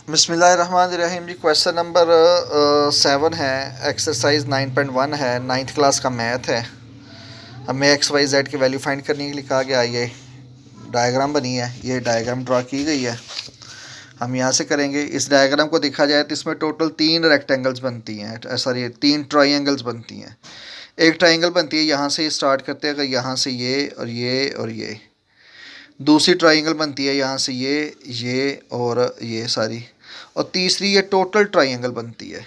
बिस्मिल्लाहिर्रहमानिर्रहीम जी। Question number 7 है, exercise 9.1 है, नाइन्थ क्लास का मैथ है। हमें एक्स वाई जेड की वैल्यू फाइंड करने के लिए कहा गया। ये डायग्राम बनी है, ये डायग्राम ड्रा की गई है। हम यहाँ से करेंगे। इस डायग्राम को देखा जाए तो इसमें टोटल 3 रेक्टेंगल्स बनती हैं, सॉरी 3 ट्राइंगल्स बनती हैं। एक ट्राइंगल बनती है, यहाँ से स्टार्ट करते हैं, अगर यहाँ से ये और ये। दूसरी ट्राइंगल बनती है यहाँ से ये और ये सारी। और तीसरी ये टोटल ट्राइंगल बनती है।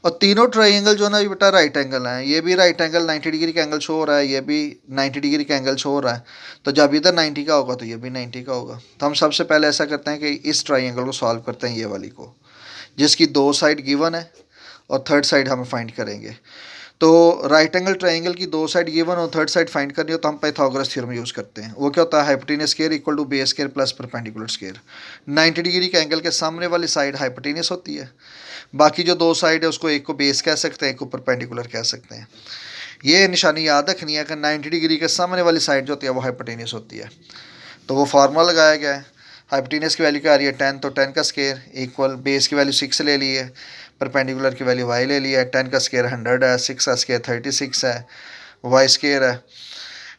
और तीनों ट्राइंगल जो ना ये बेटा राइट एंगल हैं। ये भी राइट एंगल 90 डिग्री का एंगल शो हो रहा है, ये भी 90 डिग्री का एंगल शो हो रहा है। तो जब इधर 90 का होगा तो ये भी 90 का होगा। तो हम सबसे पहले ऐसा करते हैं कि इस ट्राइंगल को सॉल्व करते हैं, ये वाली को, जिसकी 2 साइड गिवन है और थर्ड साइड हम फाइंड करेंगे। तो राइट एंगल ट्राइंगल की 2 साइड गिवन और थर्ड साइड फाइंड करनी हो तो हम पाइथागोरस थ्योरम यूज़ करते हैं। वो क्या होता है, hypotenuse square equal to base square plus perpendicular square. 90 degree के एंगल के सामने वाली साइड हाइपोटेनस होती है, बाकी जो 2 साइड है उसको एक को बेस कह सकते हैं, एक को परपेंडिकुलर कह सकते हैं। ये निशानी याद रखनी है कि 90 डिग्री के सामने वाली साइड जो होती है वो हाइपोटेनस होती है। तो वो फार्मूला लगाया गया है। हाइपोटेनस की वैल्यू क्या आ रही है 10, तो 10 का स्क्वायर इक्वल बेस की वैल्यू 6 ले ली है, परपेंडिकुलर की वैल्यू y ले लिया है। 10 का स्क्वायर 100 है, 6 का स्क्वायर 36 है, वाई स्क्वायर है।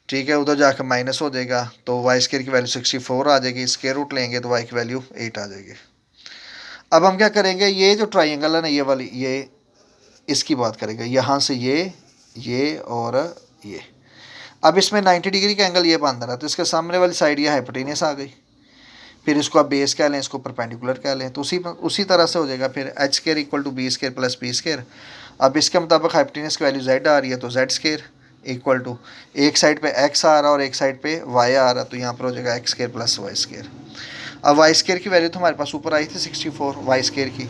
ठीक है, उधर जाकर माइनस हो जाएगा तो वाई स्क्वायर की वैल्यू 64 आ जाएगी। स्क्वायर रूट लेंगे तो y की वैल्यू 8 आ जाएगी। अब हम क्या करेंगे, ये जो ट्राइंगल है ना ये वाली, ये इसकी बात करेंगे। यहाँ से ये और ये। अब इसमें 90 डिग्री का एंगल ये बन रहा है, तो इसके सामने वाली साइड ये हाइपोटेनस आ गई। फिर इसको आप बेस कह लें, इसको परपेंडिकुलर कह लें, तो उसी तरह से हो जाएगा। फिर H square equal to B square plus B square. अब इसके मुताबिक हाइपोटेनस की वैल्यू जेड आ रही है, तो जेड स्क्वायर इक्वल टू एक साइड पे एक्स आ रहा है और एक साइड पे वाई आ रहा है, तो यहाँ पर हो जाएगा x square plus y square. अब वाई स्क्वायर की वैल्यू तो हमारे पास ऊपर आई थी 64 वाई स्क्वायर की,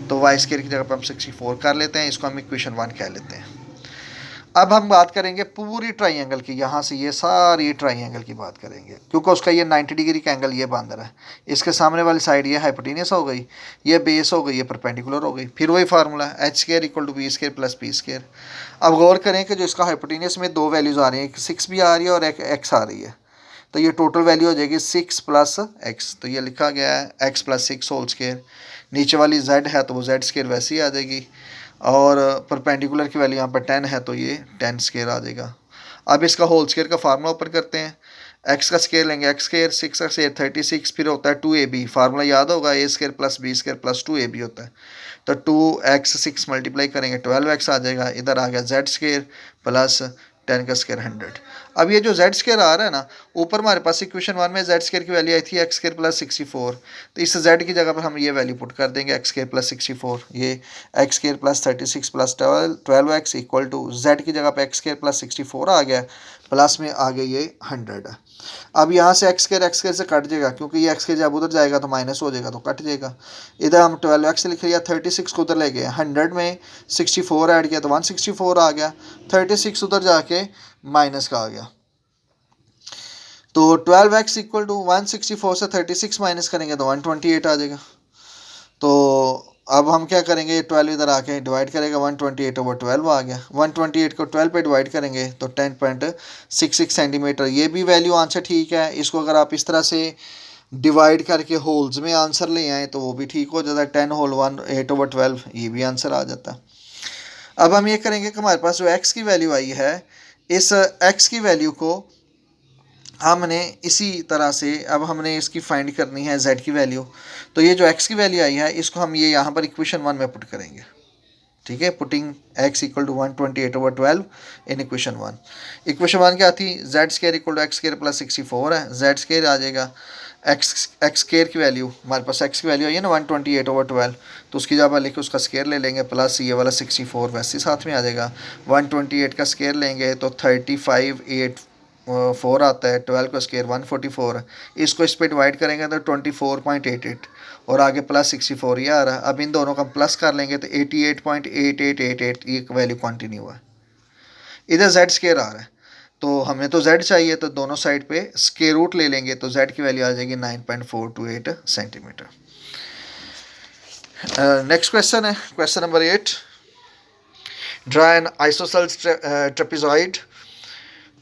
तो वाई स्क्वायर की जगह पर हम 64 कर लेते हैं। इसको हम इक्वेशन 1 कह लेते हैं। अब हम बात करेंगे पूरी ट्राइंगल की, यहाँ से ये सारी ट्राइंगल की बात करेंगे, क्योंकि उसका ये 90 डिग्री का एंगल ये बांध रहा है। इसके सामने वाली साइड ये हाइपोटेनस हो गई, ये बेस हो गई, ये परपेंडिकुलर हो गई। फिर वही formula H square equal to B square plus B square. अब गौर करें कि जो इसका हाइपोटेनस में 2 वैल्यूज़ आ रही हैं, एक 6 भी आ रही है और एक एक्स आ रही है, तो ये टोटल वैल्यू हो जाएगी 6 प्लस एक्स। तो ये लिखा गया है एक्स प्लस 6 होल स्क्वायर। नीचे वाली जेड है तो वो जेड स्क्वायर वैसे ही आ जाएगी, और परपेंडिकुलर की वैल्यू यहाँ पर 10 है तो ये 10 स्क्वायर आ जाएगा। अब इसका होल स्क्वायर का फार्मूला ओपन करते हैं। एक्स का स्क्वायर लेंगे, एक्स स्क्वायर 6 का स्क्वायर 36, फिर होता है 2ab। फार्मूला याद होगा, A square plus B square plus 2ab होता है। तो 2x 6 मल्टीप्लाई करेंगे 12x आ जाएगा। इधर आ गया जेड स्क्वायर प्लस 10 का स्क्वायर 100। अब ये जो जेड स्क्वायर आ रहा है ना, ऊपर हमारे पास इक्वेशन 1 में जेड स्क्वायर की वैल्यू आई थी एक्स स्क्वायर प्लस 64, तो इस जेड की जगह पर हम ये वैल्यू पुट कर देंगे एक्स स्क्वायर प्लस 64। ये x square plus 36 plus 12x equal to Z की जगह पर एक्स स्क्वायर प्लस 64 आ गया, प्लस में आ गया ये 100 है। अब यहाँ से एक्स स्क्वायर से कट जाएगा, क्योंकि ये एक्स स्क्वायर जब उधर जाएगा तो माइनस हो जाएगा, तो कट जाएगा। इधर हम 12x लिख लिया, 36 को उधर ले गए, 100 में 64 ऐड किया तो 164 आ गया, 36 उधर जाके माइनस का आ गया। तो 12x इक्वल टू 164 से 36 माइनस करेंगे तो 128 आ जाएगा। तो अब हम क्या करेंगे, 12 इधर आके डिवाइड करेगा, 128 ओवर 12 आ गया। 128 को 12 पे डिवाइड करेंगे तो 10.66 सेंटीमीटर। ये भी वैल्यू आंसर ठीक है। इसको अगर आप इस तरह से डिवाइड करके होल्स में आंसर ले आए तो वो भी ठीक हो जाता है। 10 होल 8 ओवर 12, ये भी आंसर आ जाता है। अब हम ये करेंगे कि हमारे पास जो एक्स की वैल्यू आई है, इस एक्स की वैल्यू को हमने इसी तरह से अब हमने इसकी फाइंड करनी है जेड की वैल्यू। तो ये जो एक्स की वैल्यू आई है इसको हम ये यहाँ पर इक्वेशन 1 में पुट करेंगे। ठीक है, putting x equal to 128 over 12 in equation 1। Equation 1 क्या थी, Z square equal to x square plus 64 है। जेड स्क्वायर आ जाएगा, एक्स स्क्वायर की वैल्यू हमारे पास एक्स की वैल्यू आई है ना 128 ओवर 12, तो उसकी जगह लिख के उसका स्क्वायर ले लेंगे, प्लस ये वाला 64 वैसे साथ में आ जाएगा। 128 का स्क्वायर लेंगे तो 3584 आता है, 12 का स्क्वायर 144। इसको इस पर डिवाइड करेंगे तो 24.88 और आगे प्लस 64 ये आ रहा है। अब इन दोनों का प्लस कर लेंगे तो 88.8888 ये वैल्यू कंटिन्यू है। इधर जेड स्क्वायर आ रहा है तो हमें तो जेड चाहिए, तो दोनों साइड पे स्क्वायर रूट ले लेंगे तो जेड की वैल्यू आ जाएगी 9.428 सेंटीमीटर। नेक्स्ट क्वेश्चन है question number 8। Draw N isosceles trapezoid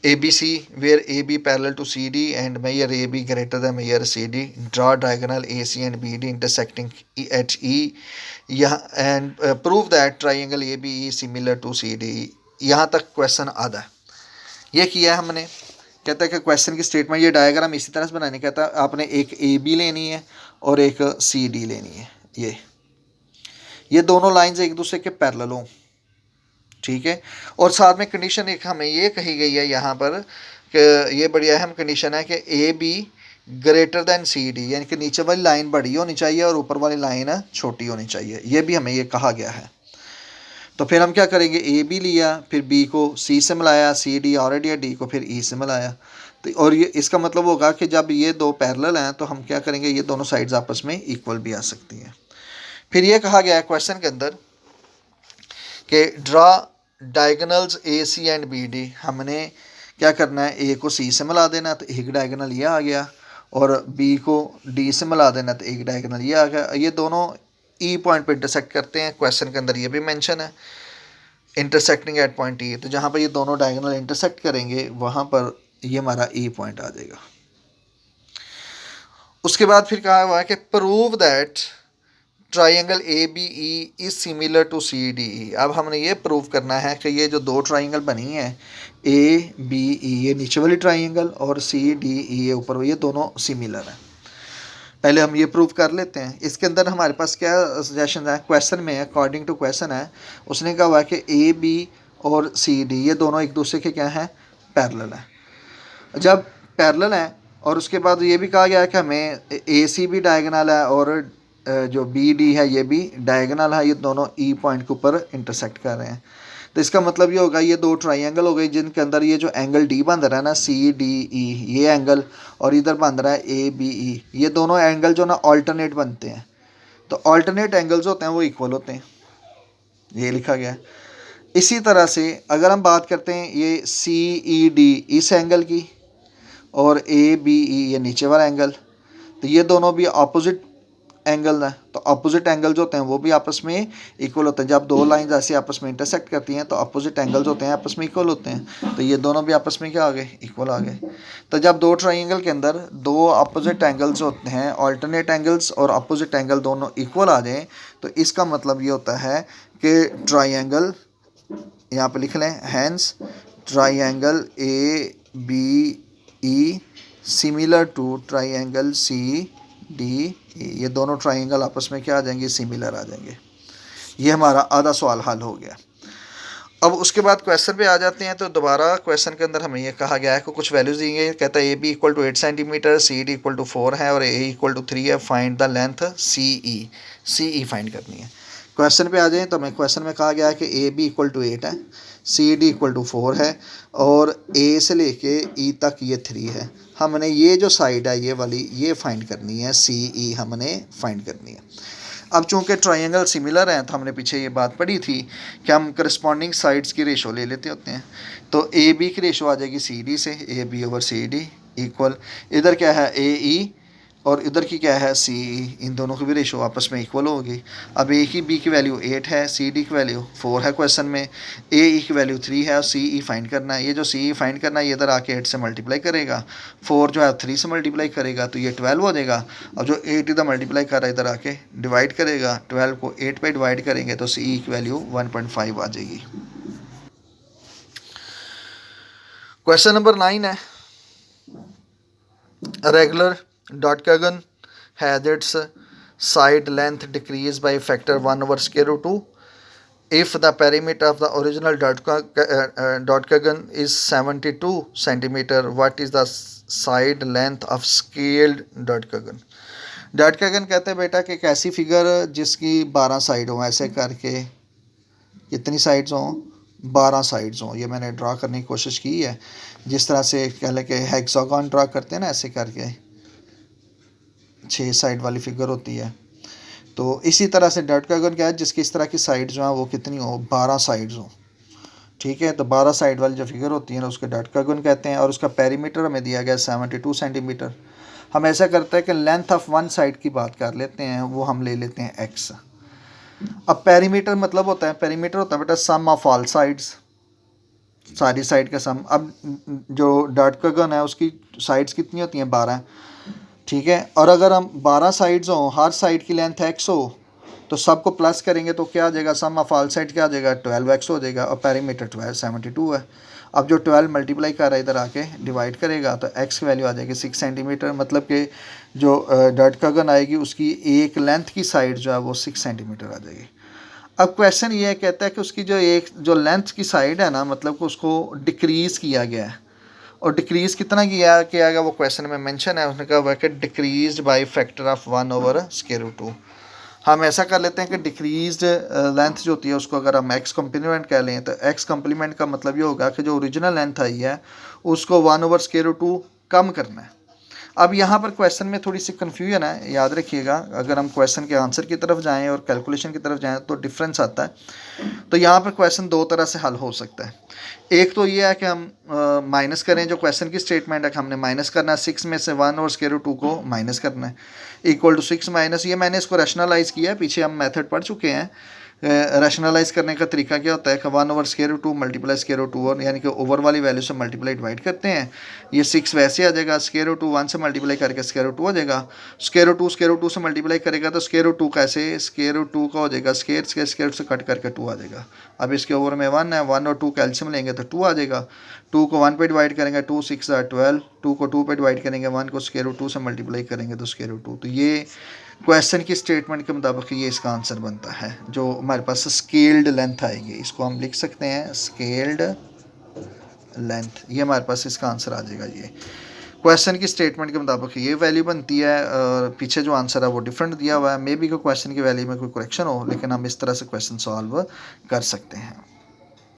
ABC where AB parallel to CD and measure AB greater than measure CD. Draw diagonal AC and BD intersecting at E. यहाँ and prove that triangle ABE is similar to CDE. यहाँ तक question आधा है। ये किया है हमने। कहता है कि क्वेश्चन की स्टेटमेंट ये डायग्राम इसी तरह से बनाने कहता है आपने एक AB लेनी है और एक CD लेनी है। ये दोनों लाइंस एक दूसरे के पैरेलल हों, ठीक है। और साथ में कंडीशन एक हमें ये कही गई है यहाँ पर कि ये बड़ी अहम कंडीशन है कि A B greater than C D, यानी कि नीचे वाली लाइन बड़ी होनी चाहिए और ऊपर वाली लाइन छोटी होनी चाहिए। ये भी हमें ये कहा गया है। तो फिर हम क्या करेंगे, ए बी लिया, फिर बी को सी से मिलाया, सी डी ऑलरेडी है, डी को फिर ई से मिलाया। तो और ये इसका मतलब होगा कि जब ये दो पैरेलल हैं तो हम क्या करेंगे, ये दोनों साइड्स आपस में इक्वल भी आ सकती हैं। फिर ये कहा गया है क्वेश्चन के अंदर कि draw diagonals A C and B D. हमने क्या करना है, ए को सी से मिला देना तो एक डायगनल ये आ गया, और बी को डी से मिला देना तो एक डायगनल ये आ गया। ये दोनों ई पॉइंट पे इंटरसेक्ट करते हैं। क्वेश्चन के अंदर ये भी मेंशन है इंटरसेक्टिंग एट पॉइंट ई। तो जहाँ पर ये दोनों डायगनल इंटरसेक्ट करेंगे वहाँ पर ये हमारा ई पॉइंट आ जाएगा। उसके बाद फिर कहा हुआ है कि prove that triangle A B E is similar to C D E. अब हमने ये प्रूव करना है कि ये जो दो ट्राइंगल बनी है ए बी ई, ये नीचे वाली ट्राइंगल, और सी डी ई ये ऊपर, ये दोनों सिमिलर हैं। पहले हम ये प्रूव कर लेते हैं। इसके अंदर हमारे पास क्या सजेशन है, क्वेश्चन में अकॉर्डिंग टू क्वेश्चन है, उसने कहा हुआ है कि ए बी और सी डी ये दोनों एक दूसरे के क्या हैं, पैरेलल हैं। जब पैरेलल हैं और उसके बाद ये भी कहा गया है कि हमें ए सी भी डायगोनल है और जो बी डी है ये भी डायगोनल है, ये दोनों ई पॉइंट के ऊपर इंटरसेक्ट कर रहे हैं। तो इसका मतलब ये होगा ये दो ट्राइंगल हो गए जिनके अंदर ये जो एंगल डी बन रहा है ना, सी डी ई ये एंगल, और इधर बन रहा है ए बी ई, ये दोनों एंगल जो ना ऑल्टरनेट बनते हैं। तो ऑल्टरनेट एंगल्स होते हैं वो इक्वल होते हैं, ये लिखा गया है। इसी तरह से अगर हम बात करते हैं ये सी ई डी इस एंगल की और ए बी ई ये नीचे वाला एंगल, तो ये दोनों भी अपोजिट एंगल है। तो अपोजिट एंगल्स होते हैं वो भी आपस में इक्वल होते हैं। जब दो लाइंस ऐसे आपस में इंटरसेक्ट करती हैं तो अपोजिट एंगल्स होते हैं आपस में इक्वल होते हैं। तो ये दोनों भी आपस में क्या आ गए, इक्वल आ गए। तो जब दो ट्राइंगल के अंदर दो अपोजिट एंगल्स होते हैं, ऑल्टरनेट एंगल्स और अपोजिट एंगल दोनों इक्वल आ जाएँ, तो इसका मतलब ये होता है कि ट्राइंगल, यहाँ पर लिख लें, hence triangle A B E similar to triangle C D, ये दोनों ट्राइंगल आपस में क्या आ जाएंगे, सिमिलर आ जाएंगे। ये हमारा आधा सवाल हल हो गया। अब उसके बाद क्वेश्चन पे आ जाते हैं। तो दोबारा क्वेश्चन के अंदर हमें ये कहा गया है कि कुछ वैल्यूज दी गई, कहता है A B equal to 8 centimetre, C D equal to 4 है और ए इक्वल टू 3 है। Find the length C E find करनी है। क्वेश्चन पे आ जाएँ तो हमें क्वेश्चन में कहा गया है कि ए बी इक्वल टू 8 है, सी डी इक्वल टू 4 है और ए से लेके ई तक ये 3 है। हमने ये जो साइड है ये वाली ये फाइंड करनी है, सी ई हमने फाइंड करनी है। अब चूंकि ट्रायंगल सिमिलर हैं तो हमने पीछे ये बात पढ़ी थी कि हम करस्पॉन्डिंग साइड्स की रेशो ले लेते होते हैं। तो ए बी की रेशो आ जाएगी सी डी से, A B over C D equal, इधर क्या है ए ई और इधर की क्या है सी ई, इन दोनों की भी रेशो आपस में इक्वल होगी। अब ए की बी की वैल्यू 8 है, सी डी की वैल्यू 4 है क्वेश्चन में, ए ई की वैल्यू 3 है और सी ई फाइंड करना है। ये जो सी ई फाइंड करना है ये इधर आके 8 से मल्टीप्लाई करेगा, 4 जो है 3 से मल्टीप्लाई करेगा तो ये 12 हो जाएगा। अब जो 8 इधर मल्टीप्लाई कर रहा है इधर आके डिवाइड करेगा, 12 को 8 पे डिवाइड करेंगे तो सी ई की वैल्यू 1.5 आ जाएगी। क्वेश्चन नंबर 9 है, regular Dodcagon has its side length decreased by factor 1 over square root 2. If the perimeter of the original Dodcagon is 72 centimeter, what is the side length of scaled Dodcagon? Dodcagon कहते हैं बेटा कि एक ऐसी figure जिसकी 12 side हो, ऐसे करके कितनी साइड्स हों, 12 साइड्स हों। ये मैंने ड्रा करने की कोशिश की है, जिस तरह से कह लें कि हेक्सागन ड्रा करते हैं ना, ऐसे करके 6 साइड वाली फिगर होती है। तो इसी तरह से डॉडकागन क्या है जिसकी इस तरह की साइड जो है वो कितनी हो, 12 साइड्स हो, ठीक है। तो 12 साइड वाली जो फिगर होती है ना उसके डॉडकागन कहते हैं। और उसका पेरीमीटर हमें दिया गया 72 सेंटीमीटर। हम ऐसा करते हैं कि लेंथ ऑफ वन साइड की बात कर लेते हैं, वो हम ले लेते हैं एक्स। अब पेरीमीटर मतलब होता है, पेरीमीटर होता है बेटा सम ऑफ ऑल साइड्स, सारी साइड का सम। अब जो डॉट का गन है उसकी साइड्स कितनी होती हैं, 12, ठीक है। और अगर हम 12 साइड्स हों, हर साइड की लेंथ x हो, तो सबको प्लस करेंगे तो क्या आ जाएगा, सम ऑफ ऑल साइड क्या आ जाएगा, 12x हो जाएगा। और पेरीमीटर 72 है। अब जो 12 मल्टीप्लाई कर रहा है इधर आके डिवाइड करेगा तो x की वैल्यू आ जाएगी 6 सेंटीमीटर। मतलब कि जो डॉट का गन आएगी उसकी एक लेंथ की साइड जो है वो 6 सेंटीमीटर आ जाएगी। अब क्वेश्चन ये कहता है कि उसकी जो लेंथ की साइड है ना, मतलब कि उसको डिक्रीज़ किया गया है। और डिक्रीज़ कितना किया गया वो क्वेश्चन में मेंशन है। उसने कहा हुआ है कि डिक्रीज्ड बाय फैक्टर ऑफ 1/√2। हम ऐसा कर लेते हैं कि डिक्रीज्ड लेंथ जो होती है उसको अगर हम एक्स कम्प्लीमेंट कह लें, तो एक्स कम्प्लीमेंट का मतलब ये होगा कि जो ओरिजिनल लेंथ आई है उसको 1/√2 कम करना है। अब यहाँ पर क्वेश्चन में थोड़ी सी कन्फ्यूजन है, याद रखिएगा। अगर हम क्वेश्चन के आंसर की तरफ जाएं और कैलकुलेशन की तरफ जाएं तो डिफरेंस आता है। तो यहाँ पर क्वेश्चन दो तरह से हल हो सकता है। एक तो ये है कि हम माइनस करें, जो क्वेश्चन की स्टेटमेंट है कि हमने माइनस करना है 6 में से 1/√2 को माइनस करना है, इक्वल टू 6 माइनस, ये मैंने इसको रैशनलाइज किया है, पीछे हम मेथड पढ़ चुके हैं। रैशनलाइज करने का तरीका क्या होता है कि 1/√2 मल्टीप्लाई √2, और यानी कि ओवर वाली वैल्यू से मल्टीप्लाई डिवाइड करते हैं। ये 6 वैसे आ जाएगा, √2 1 से मल्टीप्लाई करके √2 आ जाएगा। √2 से मल्टीप्लाई करेगा तो √2 कैसे, √2 का हो जाएगा स्केयर से कट करके 2 आ जाएगा। अब इसके ओवर में 1 है, 1 और 2 कैल्शियम लेंगे तो 2 आ जाएगा। 2 को 1 पे डिवाइड करेंगे 2 6 12, 2 को 2 पे डिवाइड करेंगे 1 को √2 से मल्टीप्लाई करेंगे तो √2। तो ये क्वेश्चन की स्टेटमेंट के मुताबिक ये इसका आंसर बनता है। जो हमारे पास स्केल्ड लेंथ आएगी, इसको हम लिख सकते हैं स्केल्ड लेंथ, ये हमारे पास इसका आंसर आ जाएगा। ये क्वेश्चन की स्टेटमेंट के मुताबिक ये वैल्यू बनती है, और पीछे जो आंसर है वो डिफरेंट दिया हुआ है। मे बी कोई क्वेश्चन की वैल्यू में कोई करेक्शन हो, लेकिन हम इस तरह से क्वेश्चन सॉल्व कर सकते हैं।